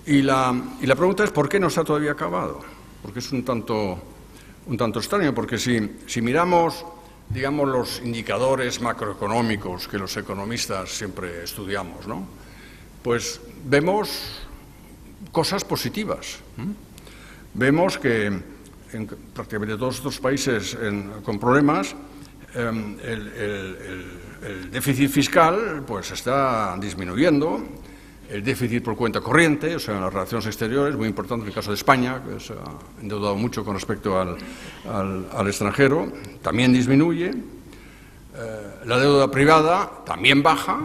Y la pregunta es ¿por qué no se ha todavía acabado? Porque es un tanto extraño, porque si miramos, digamos, los indicadores macroeconómicos que los economistas siempre estudiamos, ¿no? Pues vemos cosas positivas. Vemos que en prácticamente todos estos países con problemas el déficit fiscal pues está disminuyendo. El déficit por cuenta corriente, o sea, en las relaciones exteriores, muy importante en el caso de España, que se ha endeudado mucho con respecto al extranjero, también disminuye. La deuda privada también baja,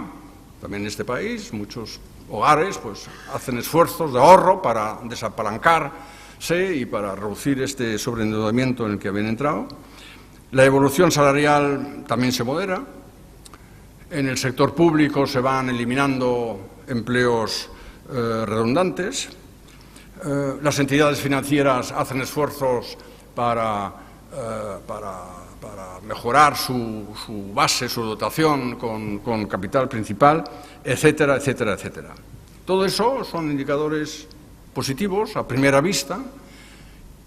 también en este país. Muchos hogares pues, hacen esfuerzos de ahorro para desapalancarse y para reducir este sobreendeudamiento en el que habían entrado. La evolución salarial también se modera. En el sector público se van eliminando empleos redundantes. Las entidades financieras hacen esfuerzos para mejorar su base, su dotación con capital principal, etcétera, etcétera, etcétera. Todo eso son indicadores positivos a primera vista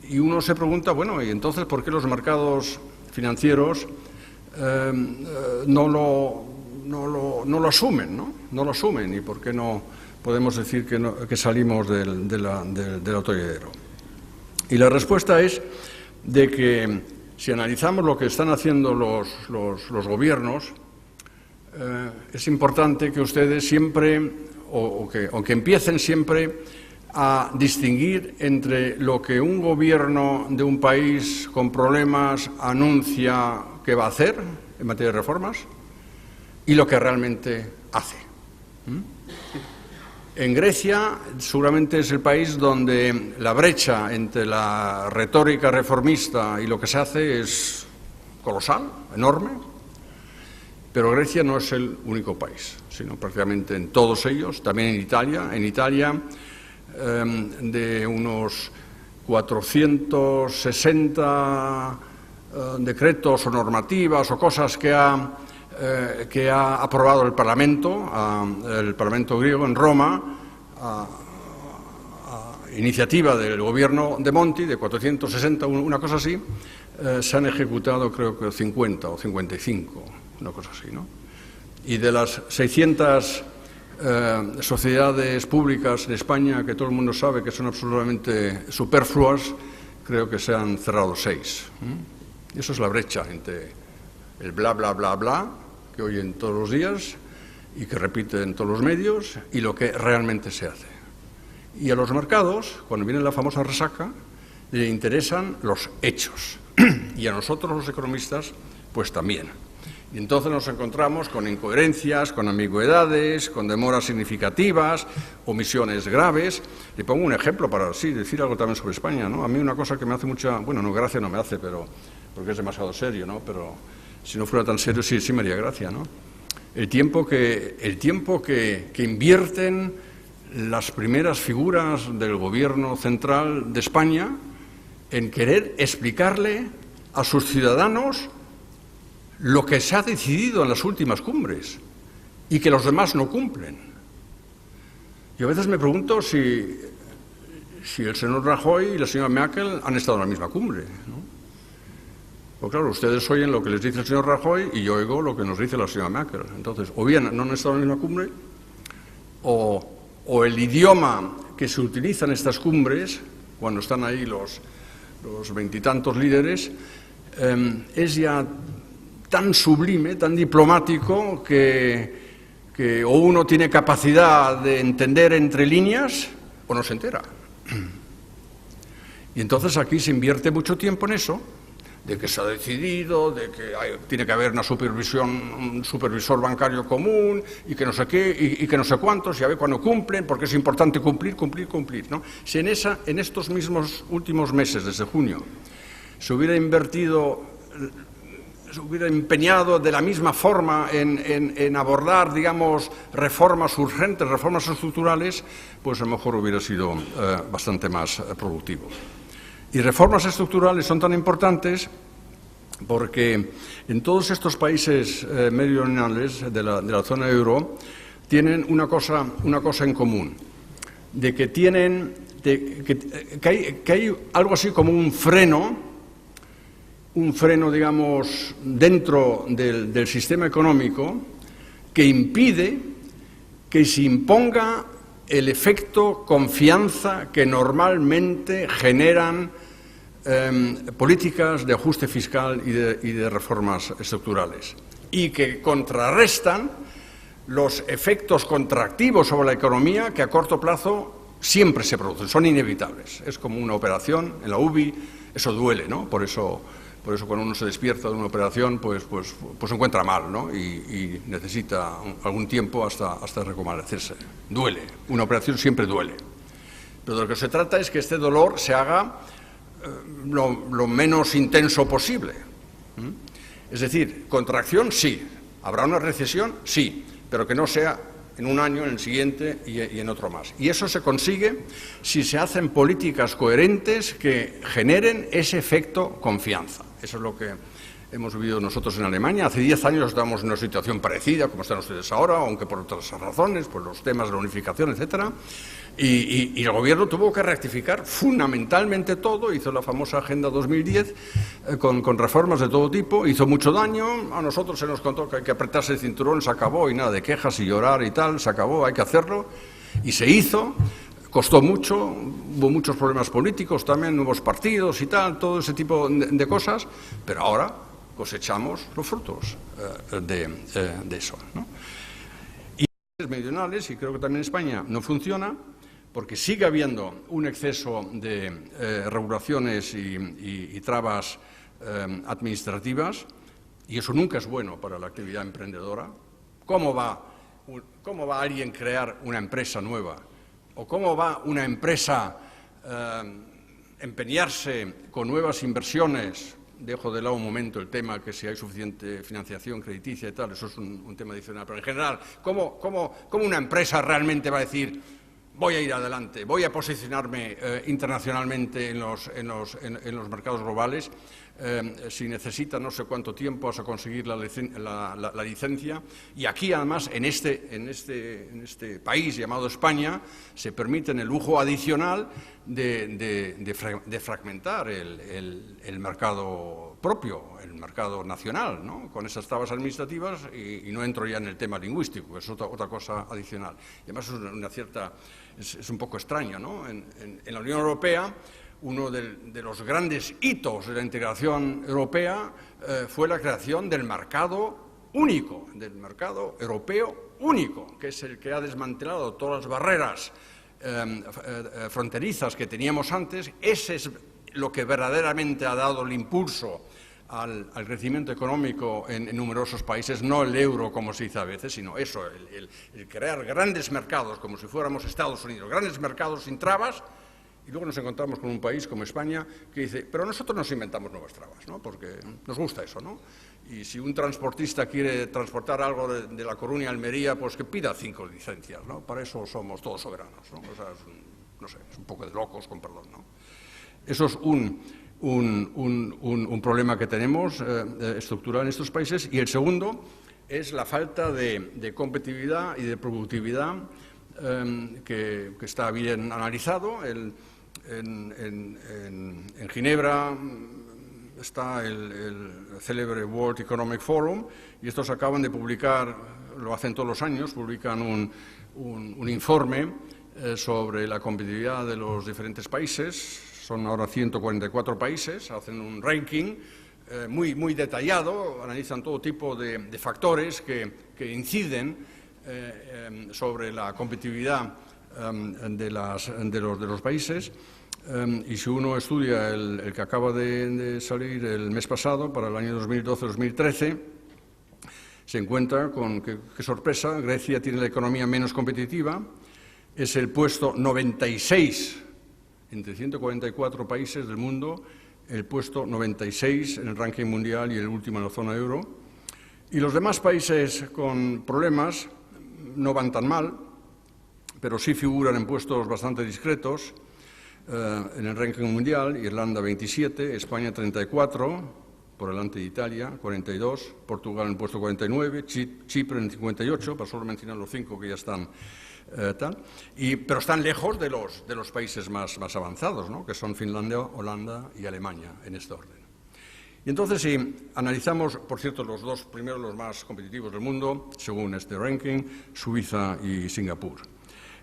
y uno se pregunta, bueno, ¿y entonces por qué los mercados financieros no lo asumen, ¿no? No lo asumen, y por qué no podemos decir que salimos del atolladero. Y la respuesta es de que si analizamos lo que están haciendo los gobiernos, es importante que ustedes siempre, o que empiecen siempre a distinguir entre lo que un gobierno de un país con problemas anuncia que va a hacer en materia de reformas y lo que realmente hace. En Grecia seguramente es el país donde la brecha entre la retórica reformista y lo que se hace es colosal, enorme, pero Grecia no es el único país, sino prácticamente en todos ellos, también en Italia. En Italia, de unos 460 decretos o normativas o cosas que ha aprobado el Parlamento griego en Roma, a iniciativa del gobierno de Monti, de 460, una cosa así, se han ejecutado creo que 50 o 55, una cosa así, ¿no? Y de las 600 sociedades públicas en España, que todo el mundo sabe que son absolutamente superfluas, creo que se han cerrado 6. Y eso es la brecha entre el bla, bla, bla, bla, que oyen todos los días y que repiten en todos los medios, y lo que realmente se hace. Y a los mercados, cuando viene la famosa resaca, le interesan los hechos. Y a nosotros los economistas, pues también. Y entonces nos encontramos con incoherencias, con ambigüedades, con demoras significativas, omisiones graves. Le pongo un ejemplo para decir algo también sobre España, ¿no? A mí una cosa que me hace mucha, bueno, no, gracia no me hace, pero porque es demasiado serio, ¿no? Pero si no fuera tan serio, sí me haría gracia, ¿no? El tiempo que invierten las primeras figuras del gobierno central de España en querer explicarle a sus ciudadanos lo que se ha decidido en las últimas cumbres y que los demás no cumplen. Yo a veces me pregunto si el señor Rajoy y la señora Merkel han estado en la misma cumbre, ¿no? Pues claro, ustedes oyen lo que les dice el señor Rajoy y yo oigo lo que nos dice la señora Merkel. Entonces, o bien no han estado en la misma cumbre, o el idioma que se utiliza en estas cumbres, cuando están ahí los veintitantos líderes, es ya tan sublime, tan diplomático, que o uno tiene capacidad de entender entre líneas o no se entera. Y entonces aquí se invierte mucho tiempo en eso, de que se ha decidido, de que tiene que haber una supervisión, un supervisor bancario común, y que no sé qué, y que no sé cuántos, y a ver cuándo cumplen, porque es importante cumplir, ¿no? Si en estos mismos últimos meses, desde junio, se hubiera empeñado de la misma forma en abordar, digamos, reformas urgentes, reformas estructurales, pues a lo mejor hubiera sido bastante más productivo. Y reformas estructurales son tan importantes porque en todos estos países meridionales de la zona euro tienen una cosa en común. de que tienen, que hay algo así como un freno, digamos, dentro del sistema económico que impide que se imponga el efecto confianza que normalmente generan políticas de ajuste fiscal y de reformas estructurales, y que contrarrestan los efectos contractivos sobre la economía que a corto plazo siempre se producen, son inevitables. Es como una operación en la UBI, eso duele, ¿no? Por eso cuando uno se despierta de una operación, pues se encuentra mal, ¿no? Y necesita algún tiempo hasta reconvalescerse. Duele, una operación siempre duele. Pero de lo que se trata es que este dolor se haga lo menos intenso posible. Es decir, contracción sí, habrá una recesión sí, pero que no sea en un año, en el siguiente y en otro más. Y eso se consigue si se hacen políticas coherentes que generen ese efecto confianza. Eso es lo que hemos vivido nosotros en Alemania. Hace 10 años estábamos en una situación parecida, como están ustedes ahora, aunque por otras razones, por los temas de la unificación, etcétera. Y el gobierno tuvo que rectificar fundamentalmente todo, hizo la famosa Agenda 2010 con reformas de todo tipo, hizo mucho daño, a nosotros se nos contó que hay que apretarse el cinturón, se acabó, y nada de quejas y llorar y tal, se acabó, hay que hacerlo, y se hizo, costó mucho, hubo muchos problemas políticos también, nuevos partidos y tal, todo ese tipo de cosas, pero ahora cosechamos los frutos de eso, ¿no? Y en los meridionales, y creo que también en España, no funciona, porque sigue habiendo un exceso de regulaciones y trabas administrativas, y eso nunca es bueno para la actividad emprendedora. ¿Cómo va alguien a crear una empresa nueva? ¿O cómo va una empresa empeñarse con nuevas inversiones? Dejo de lado un momento el tema que si hay suficiente financiación crediticia y tal, eso es un tema adicional, pero en general, ¿cómo una empresa realmente va a decir voy a ir adelante, voy a posicionarme internacionalmente en los mercados globales, si necesita no sé cuánto tiempo hasta conseguir la licencia? Y aquí, además, en este país llamado España, se permiten el lujo adicional de fragmentar el mercado propio, el mercado nacional, ¿no? Con esas trabas administrativas, y no entro ya en el tema lingüístico, que es otra cosa adicional. Y además es un poco extraño, ¿no? En la Unión Europea, uno de los grandes hitos de la integración europea fue la creación del mercado único, del mercado europeo único, que es el que ha desmantelado todas las barreras fronterizas que teníamos antes. Ese es lo que verdaderamente ha dado el impulso al crecimiento económico en numerosos países, no el euro como se dice a veces, sino eso, el crear grandes mercados como si fuéramos Estados Unidos, grandes mercados sin trabas. Y luego nos encontramos con un país como España que dice, pero nosotros nos inventamos nuevas trabas, ¿no? Porque nos gusta eso, ¿no? Y si un transportista quiere transportar algo de La Coruña a Almería, pues que pida 5 licencias, ¿no? Para eso somos todos soberanos, ¿no? O sea, no sé, es un poco de locos, con perdón, ¿no? Eso es un problema que tenemos estructural en estos países. Y el segundo es la falta de competitividad y de productividad que está bien analizado. En Ginebra está el célebre World Economic Forum, y estos acaban de publicar, lo hacen todos los años, publican un informe sobre la competitividad de los diferentes países. Son ahora 144 países, hacen un ranking muy detallado, analizan todo tipo de factores que inciden sobre la competitividad de los países. Y si uno estudia el que acaba de salir el mes pasado, para el año 2012-2013, se encuentra con que, qué sorpresa, Grecia tiene la economía menos competitiva, es el puesto 96 entre 144 países del mundo, el puesto 96 en el ranking mundial y el último en la zona euro. Y los demás países con problemas no van tan mal, pero sí figuran en puestos bastante discretos en el ranking mundial: Irlanda 27, España 34, por delante de Italia 42, Portugal en el puesto 49, Chipre en 58, para solo mencionar los 5 que ya están pero están lejos de los países más avanzados, ¿no?, que son Finlandia, Holanda y Alemania, en este orden. Y entonces, si analizamos, por cierto, los dos primeros, los más competitivos del mundo, según este ranking, Suiza y Singapur.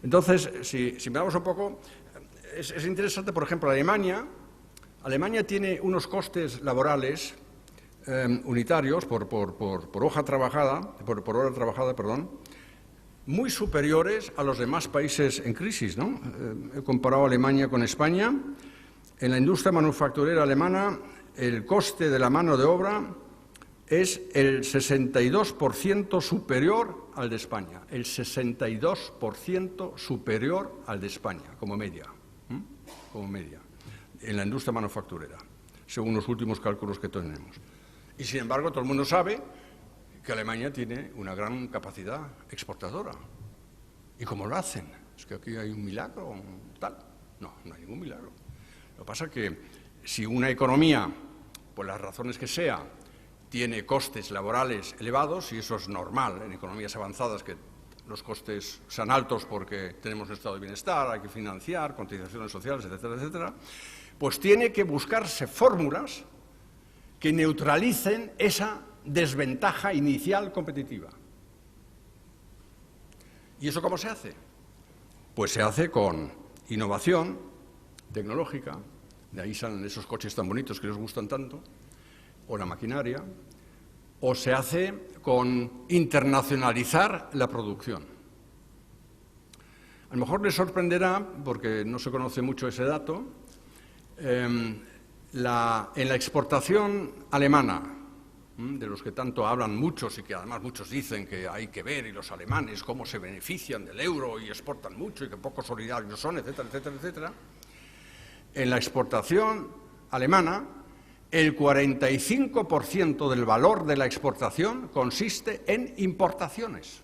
Entonces, si miramos un poco, es interesante, por ejemplo, Alemania tiene unos costes laborales unitarios por hora trabajada, muy superiores a los demás países en crisis, ¿no? He comparado Alemania con España. En la industria manufacturera alemana, el coste de la mano de obra es el 62% superior al de España. El 62% superior al de España, como media. Como media, en la industria manufacturera, según los últimos cálculos que tenemos. Y, sin embargo, todo el mundo sabe que Alemania tiene una gran capacidad exportadora. ¿Y cómo lo hacen? ¿Es que aquí hay un milagro tal? No, no hay ningún milagro. Lo que pasa es que si una economía, por las razones que sea, tiene costes laborales elevados, y eso es normal en economías avanzadas, que los costes sean altos porque tenemos un estado de bienestar, hay que financiar, cotizaciones sociales, etcétera, etcétera, pues tiene que buscarse fórmulas que neutralicen esa desventaja inicial competitiva. ¿Y eso cómo se hace? Pues se hace con innovación tecnológica, de ahí salen esos coches tan bonitos que les gustan tanto, o la maquinaria, o se hace con internacionalizar la producción. A lo mejor les sorprenderá, porque no se conoce mucho ese dato, en la exportación alemana, de los que tanto hablan muchos y que además muchos dicen que hay que ver, y los alemanes cómo se benefician del euro y exportan mucho y que poco solidarios son, etcétera, etcétera, etcétera. En la exportación alemana, el 45% del valor de la exportación consiste en importaciones.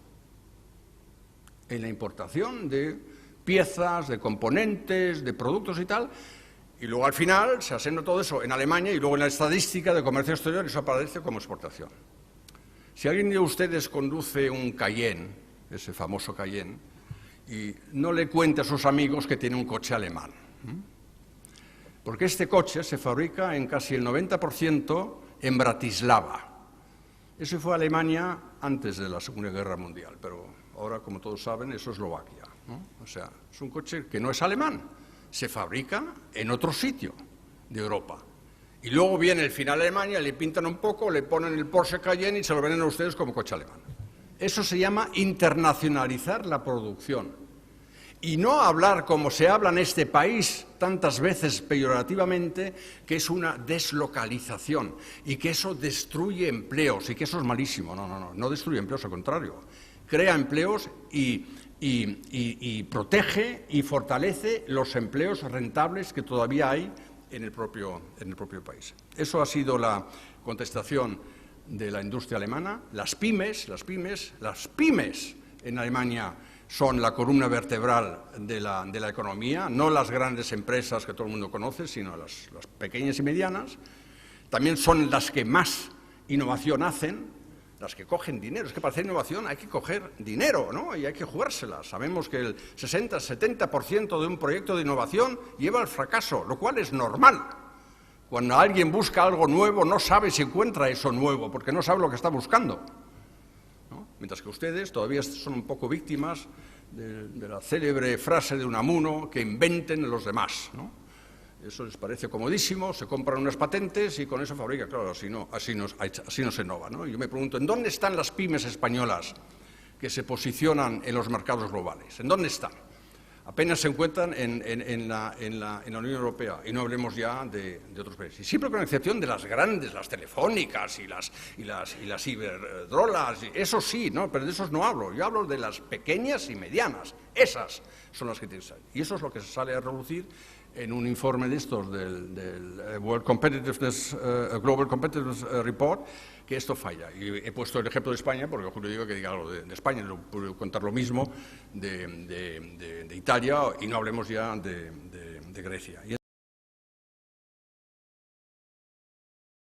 En la importación de piezas, de componentes, de productos y tal, y luego al final se asigna todo eso en Alemania y luego en la estadística de comercio exterior eso aparece como exportación. Si alguien de ustedes conduce un Cayenne, ese famoso Cayenne, y no le cuente a sus amigos que tiene un coche alemán, porque este coche se fabrica en casi el 90% en Bratislava. Eso fue Alemania antes de la Segunda Guerra Mundial, pero ahora, como todos saben, eso es Eslovaquia, ¿no? O sea, es un coche que no es alemán, se fabrica en otro sitio de Europa. Y luego viene el final de Alemania, le pintan un poco, le ponen el Porsche Cayenne y se lo venden a ustedes como coche alemán. Eso se llama internacionalizar la producción. Y no hablar como se habla en este país tantas veces peyorativamente, que es una deslocalización y que eso destruye empleos y que eso es malísimo. No destruye empleos, al contrario. Crea empleos y protege y fortalece los empleos rentables que todavía hay en el propio país. Eso ha sido la contestación de la industria alemana. Las pymes en Alemania son la columna vertebral de la economía, no las grandes empresas que todo el mundo conoce, sino las pequeñas y medianas. También son las que más innovación hacen, las que cogen dinero. Es que para hacer innovación hay que coger dinero, ¿no? Y hay que jugársela. Sabemos que el 60-70% de un proyecto de innovación lleva al fracaso, lo cual es normal. Cuando alguien busca algo nuevo, no sabe si encuentra eso nuevo, porque no sabe lo que está buscando, ¿no? Mientras que ustedes todavía son un poco víctimas de la célebre frase de Unamuno, que inventen los demás, ¿no? Eso les parece comodísimo, se compran unas patentes y con eso fabrican. Claro, así no se innova, ¿no? Yo me pregunto, ¿en dónde están las pymes españolas que se posicionan en los mercados globales? ¿En dónde están? Apenas se encuentran en la Unión Europea, y no hablemos ya de otros países. Y siempre con excepción de las grandes, las telefónicas y las Iberdrolas, eso sí, ¿no? Pero de esos no hablo. Yo hablo de las pequeñas y medianas. Esas son las que tienen que salir. Y eso es lo que se sale a relucir en un informe de estos del World Competitiveness, Global Competitiveness Report, que esto falla. Y he puesto el ejemplo de España porque Julio digo que diga algo de España, no puedo contar lo mismo de Italia, y no hablemos ya de Grecia.